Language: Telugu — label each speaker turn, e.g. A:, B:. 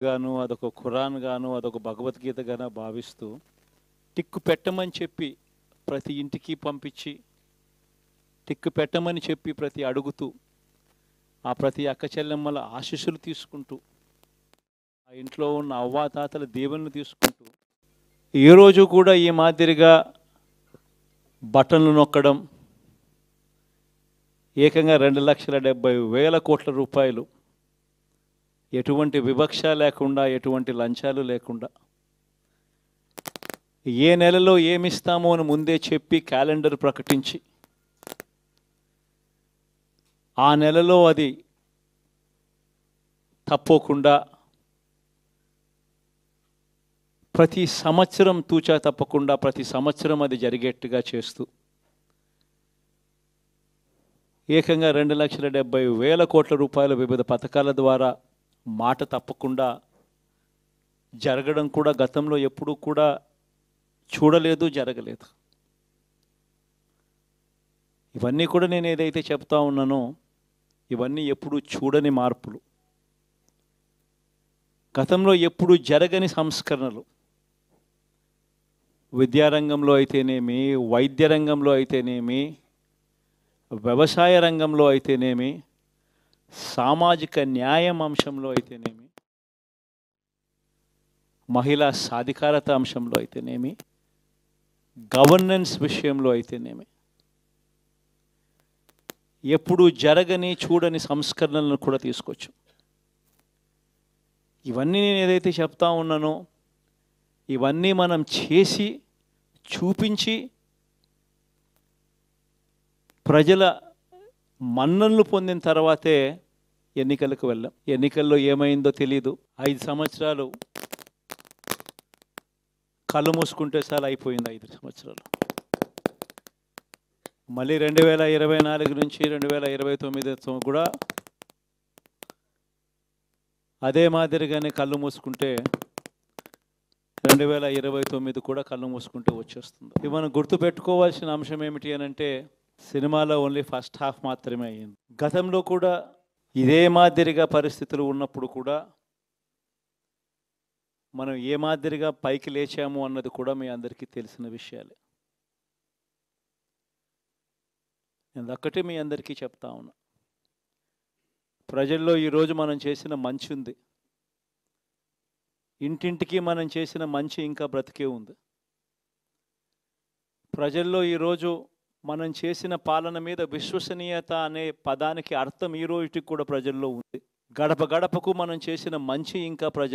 A: గాను అదొక ఖురాన్ గాను అదొక భగవద్గీత గాను భావిస్తూ టిక్కు పెట్టమని చెప్పి ప్రతి ఇంటికి పంపించి టిక్కు పెట్టమని చెప్పి ప్రతి అడుగుతూ ఆ ప్రతి అక్క చెల్లెమ్మల ఆశీస్సులు తీసుకుంటూ ఆ ఇంట్లో ఉన్న అవ్వాతాతల దీవెనలు తీసుకుంటూ ఏ రోజు కూడా ఈ మాదిరిగా బటన్లు నొక్కడం ఏకంగా 2,70,000 కోట్ల రూపాయలు ఎటువంటి వివక్ష లేకుండా ఎటువంటి లంచాలు లేకుండా ఏ నెలలో ఏమిస్తామో అని ముందే చెప్పి క్యాలెండర్ ప్రకటించి ఆ నెలలో అది తప్పకుండా ప్రతి సంవత్సరం తూచా తప్పకుండా ప్రతి సంవత్సరం అది జరిగేట్టుగా చేస్తూ ఏకంగా 2,70,000 కోట్ల రూపాయల వివిధ పథకాల ద్వారా మాట తప్పకుండా జరగడం కూడా గతంలో ఎప్పుడూ కూడా చూడలేదు, జరగలేదు. ఇవన్నీ కూడా నేను ఏదైతే చెప్తా ఉన్నానో ఇవన్నీ ఎప్పుడూ చూడని మార్పులు, గతంలో ఎప్పుడూ జరగని సంస్కరణలు. విద్యారంగంలో అయితేనేమి, వైద్య రంగంలో అయితేనేమి, వ్యవసాయ రంగంలో అయితేనేమి, సామాజిక న్యాయం అంశంలో అయితేనేమి, మహిళా సాధికారత అంశంలో అయితేనేమి, గవర్నెన్స్ విషయంలో అయితేనేమి ఎప్పుడు జరగని చూడని సంస్కరణలను కూడా తీసుకొచ్చు. ఇవన్నీ నేను ఏదైతే చెప్తా ఉన్నానో ఇవన్నీ మనం చేసి చూపించి ప్రజల మన్ననలు పొందిన తర్వాతే ఎన్నికలకు వెళ్ళాం. ఎన్నికల్లో ఏమైందో తెలీదు. 5 సంవత్సరాలు కళ్ళు మూసుకుంటే సార్ అయిపోయింది. 5 సంవత్సరాలు మళ్ళీ 2024 నుంచి 2029 కూడా అదే మాదిరిగానే కళ్ళు మూసుకుంటే 2029 కూడా కళ్ళు మూసుకుంటే వచ్చేస్తుంది. ఇవి మనం గుర్తుపెట్టుకోవాల్సిన అంశం ఏమిటి అని అంటే సినిమాలో ఓన్లీ ఫస్ట్ హాఫ్ మాత్రమే అయ్యింది. గతంలో కూడా ఇదే మాదిరిగా పరిస్థితులు ఉన్నప్పుడు కూడా మనం ఏ మాదిరిగా పైకి లేచాము అన్నది కూడా మీ అందరికీ తెలిసిన విషయాలే. నేను ఒక్కటే మీ అందరికీ చెప్తా ఉన్నా, ప్రజల్లో ఈరోజు మనం చేసిన మంచి ఉంది, ఇంటింటికి మనం చేసిన మంచి ఇంకా బ్రతికే ఉంది. ప్రజల్లో ఈరోజు మనం చేసిన పాలన మీద విశ్వసనీయత అనే పదానికి అర్థం ఈ రోజుకి కూడా ప్రజల్లో ఉంది. గడప గడపకు మనం చేసిన మంచి ఇంకా ప్రజల్లో